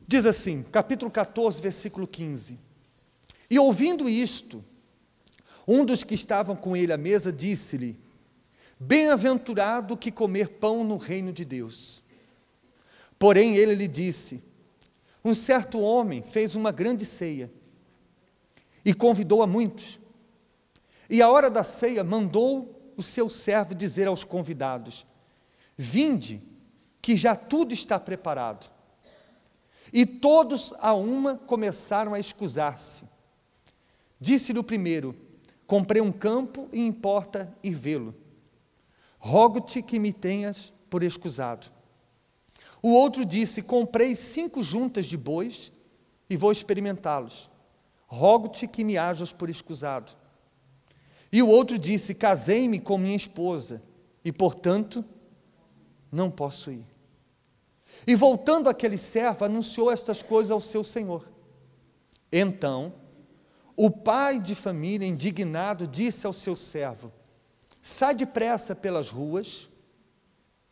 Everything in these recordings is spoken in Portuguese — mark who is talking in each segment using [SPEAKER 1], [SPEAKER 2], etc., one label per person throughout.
[SPEAKER 1] Diz assim, capítulo 14, versículo 15. E ouvindo isto, um dos que estavam com ele à mesa disse-lhe: bem-aventurado que comer pão no reino de Deus. Porém ele lhe disse: um certo homem fez uma grande ceia e convidou a muitos. E à hora da ceia mandou o seu servo dizer aos convidados: vinde, que já tudo está preparado. E todos a uma começaram a escusar-se. Disse-lhe o primeiro: comprei um campo e importa ir vê-lo. Rogo-te que me tenhas por escusado. O outro disse: comprei 5 juntas de bois e vou experimentá-los. Rogo-te que me hajas por escusado. E o outro disse: casei-me com minha esposa e, portanto, não posso ir. E voltando aquele servo, anunciou estas coisas ao seu senhor. Então, o pai de família, indignado, disse ao seu servo: sai depressa pelas ruas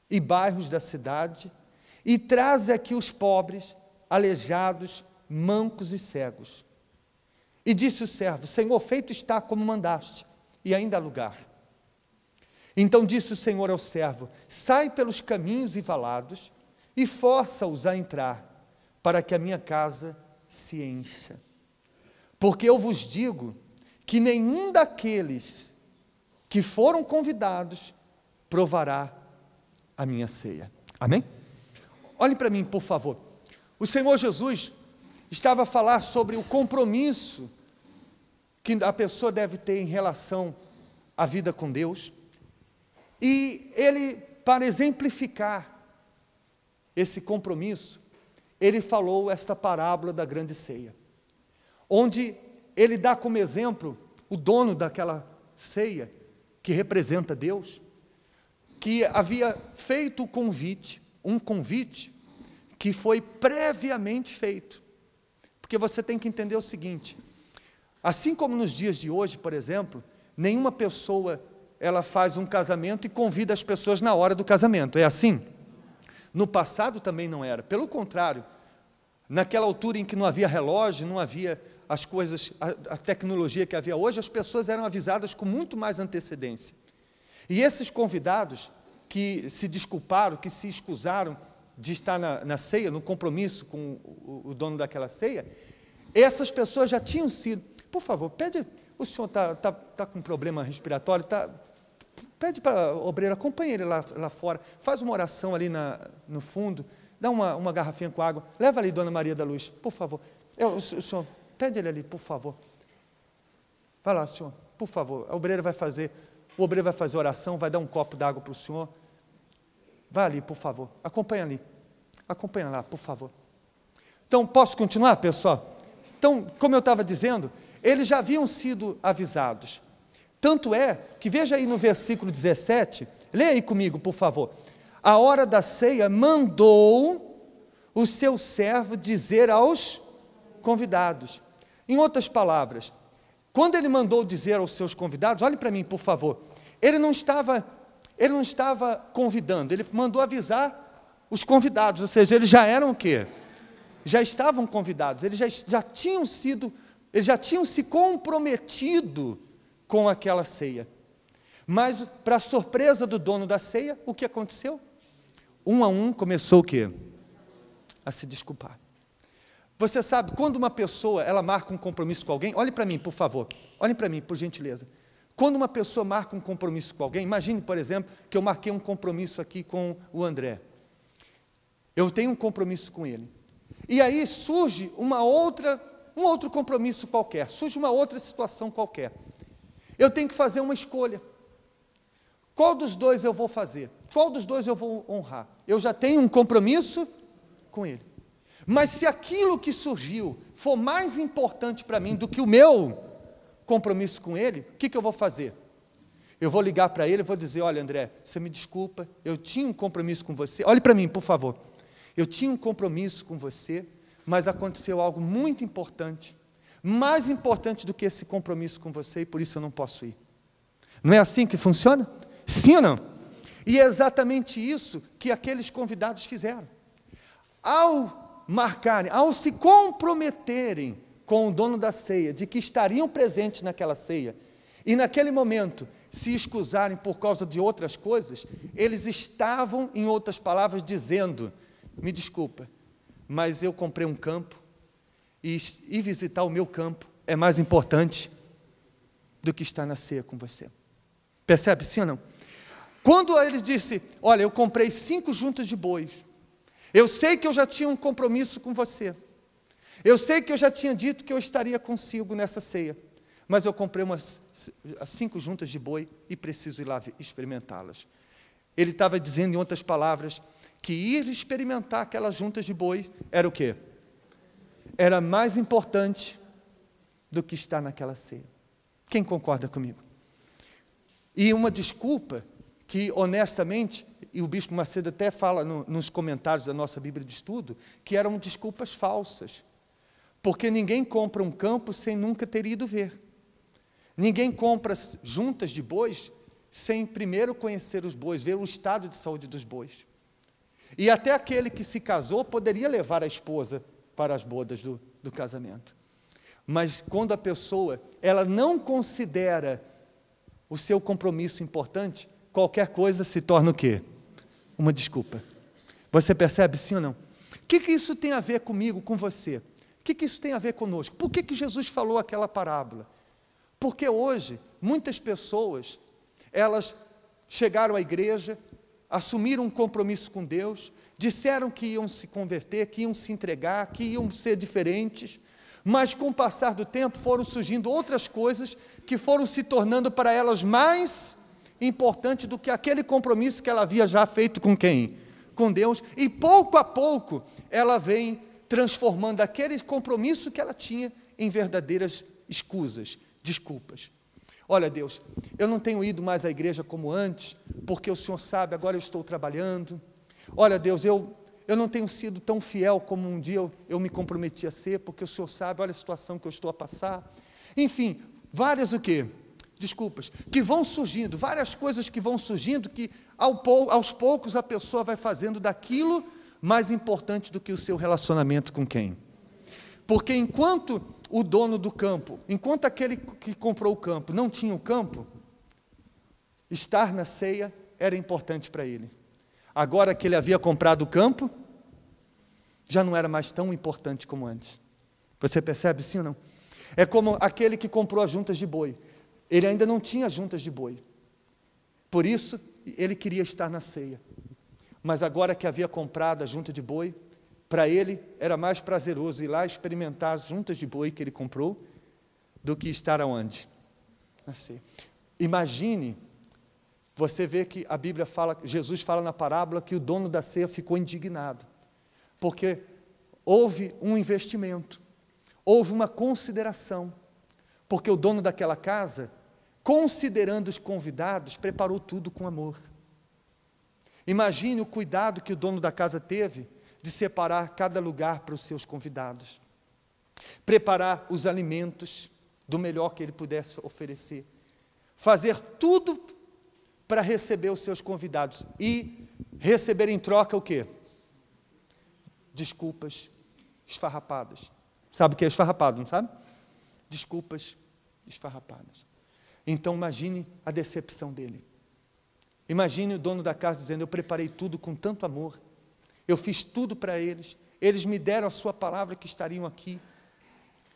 [SPEAKER 1] e bairros da cidade e traze aqui os pobres, aleijados, mancos e cegos. E disse o servo: Senhor, feito está como mandaste, e ainda há lugar. Então disse o Senhor ao servo: sai pelos caminhos e valados e força-os a entrar, para que a minha casa se encha. Porque eu vos digo que nenhum daqueles que foram convidados provará a minha ceia. Amém? Olhem para mim, por favor. O Senhor Jesus estava a falar sobre o compromisso que a pessoa deve ter em relação à vida com Deus. E ele, para exemplificar esse compromisso, ele falou esta parábola da grande ceia, onde ele dá como exemplo o dono daquela ceia, que representa Deus, que havia feito um convite que foi previamente feito. Porque você tem que entender o seguinte: assim como nos dias de hoje, por exemplo, nenhuma pessoa ela faz um casamento e convida as pessoas na hora do casamento, é assim? No passado também não era, pelo contrário, naquela altura em que não havia relógio, não havia as coisas, a tecnologia que havia hoje, as pessoas eram avisadas com muito mais antecedência. E esses convidados que se desculparam, que se escusaram de estar na ceia, no compromisso com o dono daquela ceia, essas pessoas já tinham sido, por favor, pede, o senhor está com problema respiratório, pede para a obreira, acompanhe ele lá fora, faz uma oração ali no fundo, dá uma garrafinha com água, leva ali Dona Maria da Luz, por favor. O senhor, pede ele ali, por favor. Vai lá, senhor, por favor. O obreiro vai fazer oração, vai dar um copo d'água para o senhor. Vai ali, por favor. Acompanha ali. Acompanha lá, por favor. Então, posso continuar, pessoal? Então, como eu estava dizendo, eles já haviam sido avisados. Tanto é que, veja aí no versículo 17, leia aí comigo, por favor. A hora da ceia mandou o seu servo dizer aos convidados. Em outras palavras, quando ele mandou dizer aos seus convidados, olhe para mim, por favor, ele não estava convidando, ele mandou avisar os convidados, ou seja, eles já eram o quê? Já estavam convidados, eles já tinham se comprometido com aquela ceia. Mas, para a surpresa do dono da ceia, o que aconteceu? Um a um começou o quê? A se desculpar. Você sabe, quando uma pessoa, ela marca um compromisso com alguém, olhe para mim, por favor, olhem para mim, por gentileza. Quando uma pessoa marca um compromisso com alguém, imagine, por exemplo, que eu marquei um compromisso aqui com o André. Eu tenho um compromisso com ele. E aí surge um outro compromisso qualquer, surge uma outra situação qualquer. Eu tenho que fazer uma escolha. Qual dos dois eu vou fazer? Qual dos dois eu vou honrar? Eu já tenho um compromisso com ele. Mas se aquilo que surgiu for mais importante para mim do que o meu compromisso com ele, o que eu vou fazer? Eu vou ligar para ele e vou dizer: olha, André, você me desculpa, eu tinha um compromisso com você. Olhe para mim, por favor. Eu tinha um compromisso com você, mas aconteceu algo muito importante, mais importante do que esse compromisso com você, e por isso eu não posso ir. Não é assim que funciona? Sim ou não? E é exatamente isso que aqueles convidados fizeram. Ao marcarem, ao se comprometerem com o dono da ceia, de que estariam presentes naquela ceia, e naquele momento se escusarem por causa de outras coisas, eles estavam, em outras palavras, dizendo: me desculpa, mas eu comprei um campo, e visitar o meu campo é mais importante do que estar na ceia com você. Percebe, sim ou não? Quando eles disse: olha, eu comprei 5 juntas de bois, eu sei que eu já tinha um compromisso com você, eu sei que eu já tinha dito que eu estaria consigo nessa ceia, mas eu comprei umas 5 juntas de boi e preciso ir lá experimentá-las. Ele estava dizendo, em outras palavras, que ir experimentar aquelas juntas de boi era o quê? Era mais importante do que estar naquela ceia. Quem concorda comigo? E uma desculpa que, honestamente, e o Bispo Macedo até fala nos comentários da nossa Bíblia de Estudo, que eram desculpas falsas, porque ninguém compra um campo sem nunca ter ido ver. Ninguém compra juntas de bois sem primeiro conhecer os bois, ver o estado de saúde dos bois. E até aquele que se casou poderia levar a esposa para as bodas do casamento. Mas quando a pessoa, ela não considera o seu compromisso importante, qualquer coisa se torna o quê? Uma desculpa. Você percebe, sim ou não? O que isso tem a ver comigo, com você? O que isso tem a ver conosco? Por que Jesus falou aquela parábola? Porque hoje, muitas pessoas, elas chegaram à igreja, assumiram um compromisso com Deus, disseram que iam se converter, que iam se entregar, que iam ser diferentes, mas com o passar do tempo foram surgindo outras coisas que foram se tornando para elas mais importantes do que aquele compromisso que ela havia já feito com quem? Com Deus, e pouco a pouco ela vem transformando aquele compromisso que ela tinha em verdadeiras escusas, desculpas. Olha, Deus, eu não tenho ido mais à igreja como antes, porque o Senhor sabe, agora eu estou trabalhando. Olha, Deus, eu não tenho sido tão fiel como um dia eu me comprometi a ser, porque o Senhor sabe, olha a situação que eu estou a passar. Enfim, várias o quê? Desculpas, que vão surgindo, várias coisas que vão surgindo, que aos poucos a pessoa vai fazendo daquilo mais importante do que o seu relacionamento com quem? Porque enquanto o dono do campo, enquanto aquele que comprou o campo não tinha o campo, estar na ceia era importante para ele. Agora que ele havia comprado o campo, já não era mais tão importante como antes. Você percebe, sim ou não? É como aquele que comprou as juntas de boi. Ele ainda não tinha juntas de boi. Por isso, ele queria estar na ceia. Mas agora que havia comprado a junta de boi, para ele era mais prazeroso ir lá experimentar as juntas de boi que ele comprou, do que estar aonde? Na ceia. Imagine, você vê que a Bíblia fala, Jesus fala na parábola que o dono da ceia ficou indignado, porque houve um investimento, houve uma consideração, porque o dono daquela casa, considerando os convidados, preparou tudo com amor. Imagine o cuidado que o dono da casa teve de separar cada lugar para os seus convidados, preparar os alimentos do melhor que ele pudesse oferecer, fazer tudo para receber os seus convidados e receber em troca o quê? Desculpas esfarrapadas. Sabe o que é esfarrapado, não sabe? Desculpas esfarrapadas. Então imagine a decepção dele. Imagine o dono da casa dizendo: eu preparei tudo com tanto amor, eu fiz tudo para eles, eles me deram a sua palavra que estariam aqui,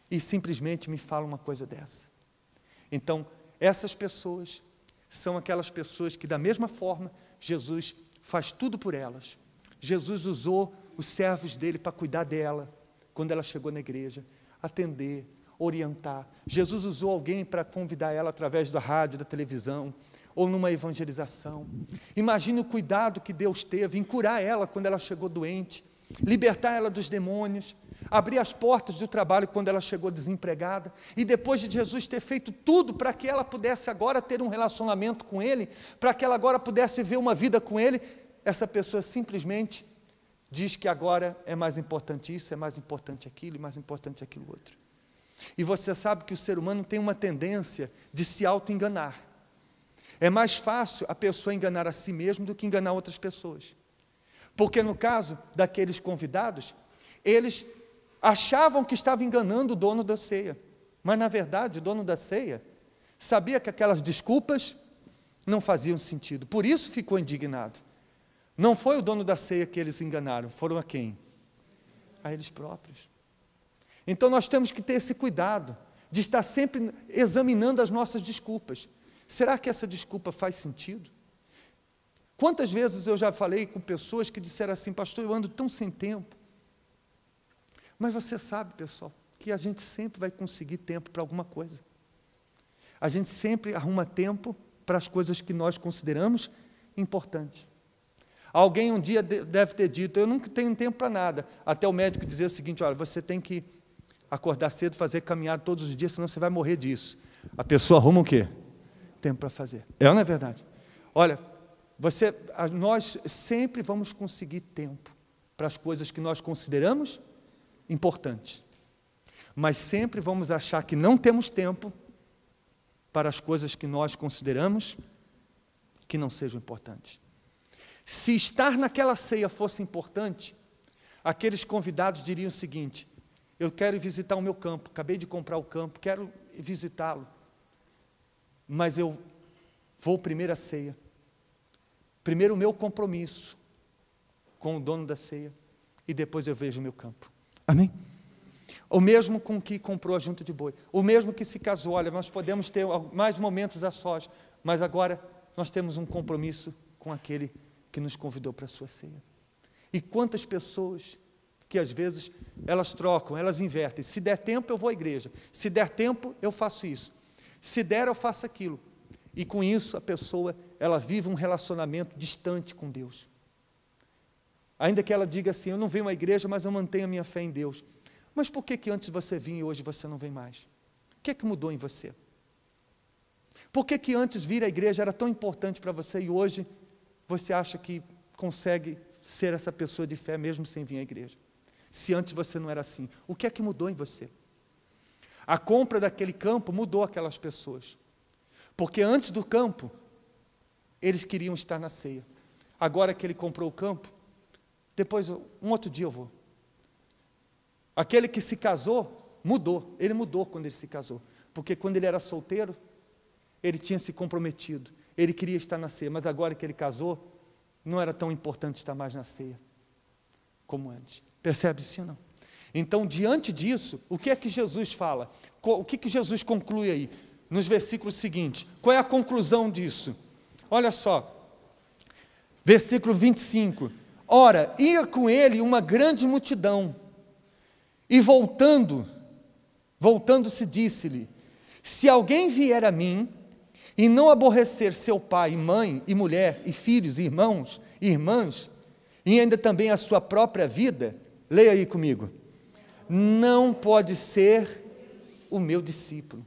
[SPEAKER 1] e simplesmente me falam uma coisa dessa. Então, essas pessoas são aquelas pessoas que, da mesma forma, Jesus faz tudo por elas. Jesus usou os servos dele para cuidar dela, quando ela chegou na igreja, atender, orientar. Jesus usou alguém para convidar ela através da rádio, da televisão, ou numa evangelização. Imagine o cuidado que Deus teve em curar ela quando ela chegou doente, libertar ela dos demônios, abrir as portas do trabalho quando ela chegou desempregada, e depois de Jesus ter feito tudo para que ela pudesse agora ter um relacionamento com Ele, para que ela agora pudesse ver uma vida com Ele, essa pessoa simplesmente diz que agora é mais importante isso, é mais importante aquilo, e mais importante aquilo outro. E você sabe que o ser humano tem uma tendência de se auto-enganar. É mais fácil a pessoa enganar a si mesma do que enganar outras pessoas. Porque no caso daqueles convidados, eles achavam que estavam enganando o dono da ceia, mas na verdade o dono da ceia sabia que aquelas desculpas não faziam sentido, por isso ficou indignado. Não foi o dono da ceia que eles enganaram, foram a quem? A eles próprios. Então nós temos que ter esse cuidado, de estar sempre examinando as nossas desculpas. Será que essa desculpa faz sentido? Quantas vezes eu já falei com pessoas que disseram assim, pastor, eu ando tão sem tempo. Mas você sabe, pessoal, que a gente sempre vai conseguir tempo para alguma coisa. A gente sempre arruma tempo para as coisas que nós consideramos importantes. Alguém um dia deve ter dito, eu nunca tenho tempo para nada, até o médico dizer o seguinte, olha, você tem que acordar cedo, fazer caminhada todos os dias, senão você vai morrer disso. A pessoa arruma o quê? Tempo para fazer. É ou não é verdade? Olha, nós sempre vamos conseguir tempo para as coisas que nós consideramos importantes, mas sempre vamos achar que não temos tempo para as coisas que nós consideramos que não sejam importantes. Se estar naquela ceia fosse importante, aqueles convidados diriam o seguinte, eu quero ir visitar o meu campo, acabei de comprar o campo, quero visitá-lo, mas eu vou primeiro à ceia, primeiro o meu compromisso com o dono da ceia, e depois eu vejo o meu campo. Amém? O mesmo com que comprou a junta de boi, o mesmo que se casou, olha, nós podemos ter mais momentos a sós, mas agora nós temos um compromisso com aquele que nos convidou para a sua ceia. E quantas pessoas que às vezes elas trocam, elas invertem, se der tempo eu vou à igreja, se der tempo eu faço isso, se der eu faço aquilo, e com isso a pessoa, ela vive um relacionamento distante com Deus. Ainda que ela diga assim, eu não venho à igreja, mas eu mantenho a minha fé em Deus. Mas por que antes você vinha e hoje você não vem mais? O que é que mudou em você? Por que antes vir à igreja era tão importante para você e hoje você acha que consegue ser essa pessoa de fé mesmo sem vir à igreja? Se antes você não era assim, o que é que mudou em você? A compra daquele campo mudou aquelas pessoas, porque antes do campo, eles queriam estar na ceia. Agora que ele comprou o campo, depois, um outro dia eu vou. Aquele que se casou, mudou, ele mudou quando ele se casou, porque quando ele era solteiro, ele tinha se comprometido, ele queria estar na ceia, mas agora que ele casou, não era tão importante estar mais na ceia, como antes. Percebe isso ou não? Então, diante disso, o que é que Jesus fala? O que Jesus conclui aí? Nos versículos seguintes. Qual é a conclusão disso? Olha só. Versículo 25. Ora, ia com ele uma grande multidão, e voltando-se disse-lhe, se alguém vier a mim, e não aborrecer seu pai, e mãe, e mulher, e filhos, e irmãos, e irmãs, e ainda também a sua própria vida, leia aí comigo, não pode ser o meu discípulo.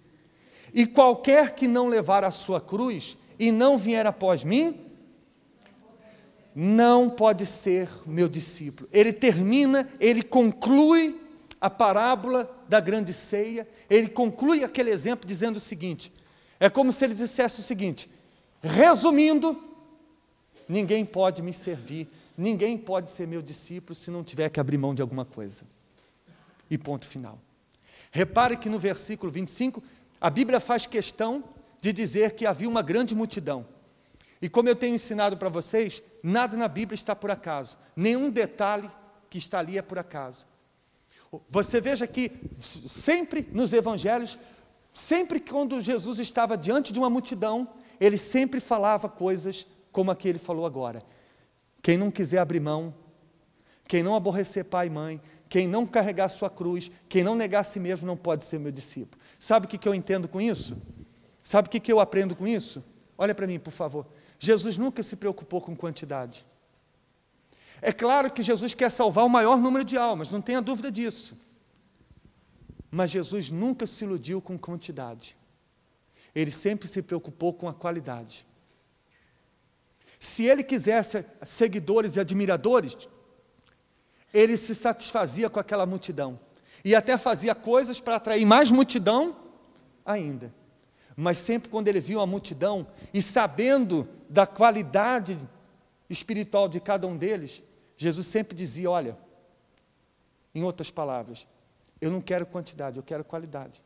[SPEAKER 1] E qualquer que não levar a sua cruz, e não vier após mim, não pode ser meu discípulo. Ele termina, ele conclui a parábola da grande ceia, ele conclui aquele exemplo dizendo o seguinte, é como se ele dissesse o seguinte, resumindo, ninguém pode me servir, ninguém pode ser meu discípulo se não tiver que abrir mão de alguma coisa. E ponto final. Repare que no versículo 25, a Bíblia faz questão de dizer que havia uma grande multidão. E como eu tenho ensinado para vocês, nada na Bíblia está por acaso, nenhum detalhe que está ali é por acaso. Você veja que sempre nos evangelhos, sempre quando Jesus estava diante de uma multidão, ele sempre falava coisas como a que ele falou agora. Quem não quiser abrir mão, quem não aborrecer pai e mãe, quem não carregar sua cruz, quem não negar a si mesmo não pode ser meu discípulo. Sabe o que eu entendo com isso? Sabe o que eu aprendo com isso? Olha para mim, por favor. Jesus nunca se preocupou com quantidade. É claro que Jesus quer salvar o maior número de almas, não tenha dúvida disso. Mas Jesus nunca se iludiu com quantidade. Ele sempre se preocupou com a qualidade. Se ele quisesse seguidores e admiradores, ele se satisfazia com aquela multidão. E até fazia coisas para atrair mais multidão ainda. Mas sempre quando ele viu a multidão, e sabendo da qualidade espiritual de cada um deles, Jesus sempre dizia, olha, Em outras palavras, eu não quero quantidade, eu quero qualidade.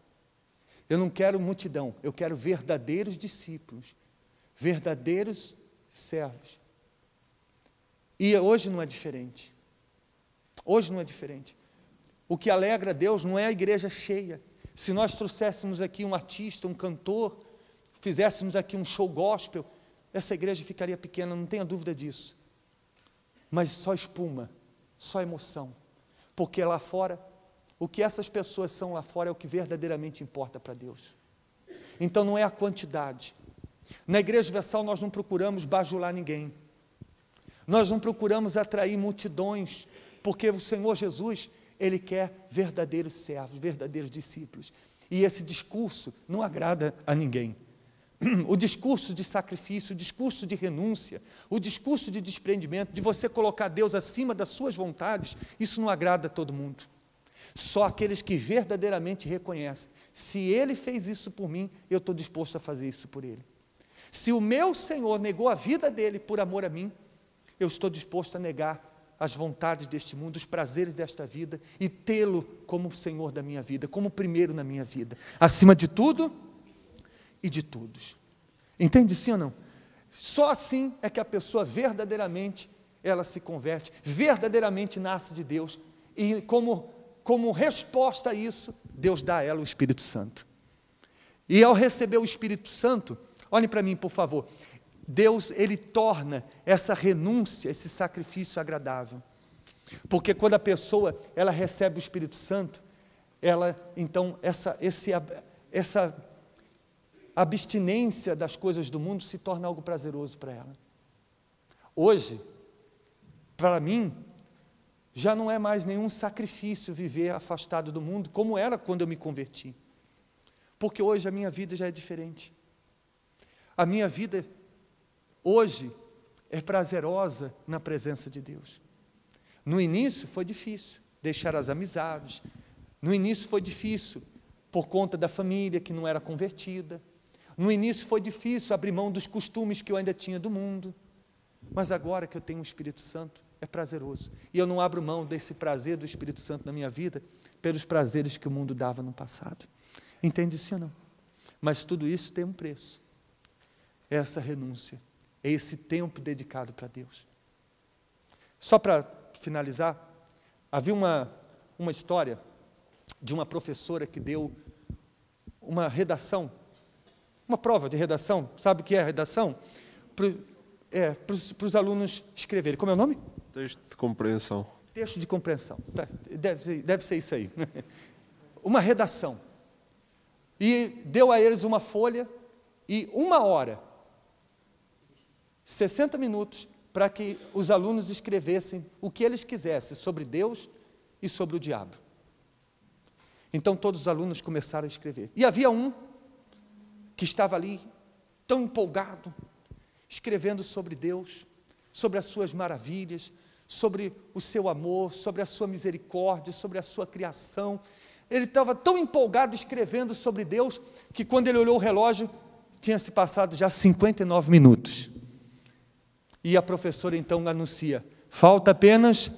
[SPEAKER 1] Eu não quero multidão, eu quero verdadeiros discípulos, verdadeiros servos. E hoje não é diferente. Hoje não é diferente. O que alegra a Deus não é a igreja cheia. Se nós trouxéssemos aqui um artista, um cantor, fizéssemos aqui um show gospel, essa igreja ficaria pequena, não tenha dúvida disso. Mas só espuma, só emoção. Porque lá fora, o que essas pessoas são lá fora é o que verdadeiramente importa para Deus. Então não é a quantidade. Na Igreja Universal nós não procuramos bajular ninguém. Nós não procuramos atrair multidões, porque o Senhor Jesus, Ele quer verdadeiros servos, verdadeiros discípulos. E esse discurso não agrada a ninguém. O discurso de sacrifício, o discurso de renúncia, o discurso de desprendimento, de você colocar Deus acima das suas vontades, isso não agrada a todo mundo. Só aqueles que verdadeiramente reconhecem, se Ele fez isso por mim, eu estou disposto a fazer isso por Ele. Se o meu Senhor negou a vida dEle por amor a mim, eu estou disposto a negar as vontades deste mundo, os prazeres desta vida, e tê-lo como o Senhor da minha vida, como o primeiro na minha vida, acima de tudo e de todos. Entende sim ou não? Só assim é que a pessoa verdadeiramente, ela se converte, verdadeiramente nasce de Deus, e como resposta a isso, Deus dá a ela o Espírito Santo. E ao receber o Espírito Santo, olhem para mim, por favor, Deus, Ele torna essa renúncia, esse sacrifício agradável. Porque quando a pessoa, ela recebe o Espírito Santo, ela, então, essa abstinência das coisas do mundo se torna algo prazeroso para ela. Hoje, para mim, já não é mais nenhum sacrifício viver afastado do mundo, como era quando eu me converti. Porque hoje a minha vida já é diferente. A minha vida hoje é prazerosa na presença de Deus. No início foi difícil, deixar as amizades. No início foi difícil, por conta da família que não era convertida. No início foi difícil abrir mão dos costumes que eu ainda tinha do mundo. Mas agora que eu tenho o Espírito Santo, é prazeroso. E eu não abro mão desse prazer do Espírito Santo na minha vida, pelos prazeres que o mundo dava no passado. Entende isso ou não? Mas tudo isso tem um preço. É essa renúncia. É esse tempo dedicado para Deus. Só para finalizar, havia uma história de uma professora que deu uma redação, uma prova de redação. Sabe o que é a redação? Para os alunos escreverem. Como é o nome?
[SPEAKER 2] Texto de compreensão.
[SPEAKER 1] Texto de compreensão. Deve ser isso aí. Uma redação. E deu a eles uma folha e 1 hora, 60 minutos, para que os alunos escrevessem o que eles quisessem sobre Deus e sobre o diabo. Então todos os alunos começaram a escrever. E havia um que estava ali, tão empolgado, escrevendo sobre Deus, sobre as suas maravilhas, sobre o seu amor, sobre a sua misericórdia, sobre a sua criação. Ele estava tão empolgado escrevendo sobre Deus, que quando ele olhou o relógio, tinha se passado já 59 minutos. E a professora então anuncia, falta apenas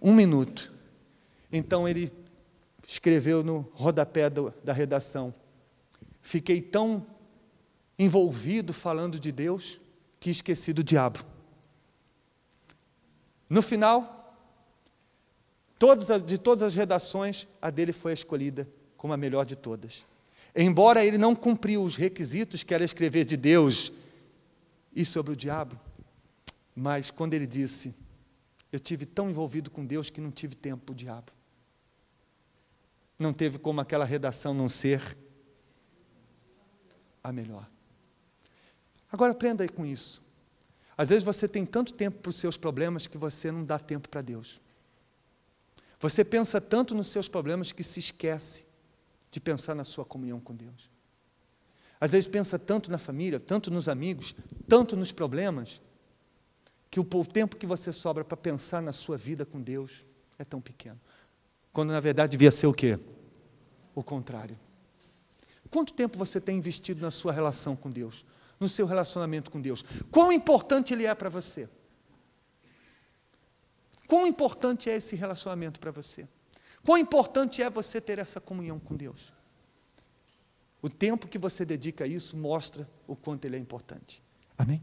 [SPEAKER 1] 1 minuto. Então ele escreveu no rodapé da redação, fiquei tão envolvido falando de Deus, que esqueci do diabo. No final, de todas as redações, a dele foi escolhida como a melhor de todas. Embora ele não cumpriu os requisitos, que era escrever de Deus e sobre o diabo, mas quando ele disse, eu tive tão envolvido com Deus que não tive tempo para o diabo. Não teve como aquela redação não ser a melhor. Agora aprenda aí com isso. Às vezes você tem tanto tempo para os seus problemas que você não dá tempo para Deus. Você pensa tanto nos seus problemas que se esquece de pensar na sua comunhão com Deus. Às vezes pensa tanto na família, tanto nos amigos, tanto nos problemas, que o tempo que você sobra para pensar na sua vida com Deus é tão pequeno. Quando na verdade devia ser o quê? O contrário. Quanto tempo você tem investido na sua relação com Deus? No seu relacionamento com Deus? Quão importante ele é para você? Quão importante é esse relacionamento para você? Quão importante é você ter essa comunhão com Deus? O tempo que você dedica a isso mostra o quanto ele é importante. Amém?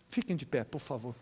[SPEAKER 1] Fiquem de pé, por favor.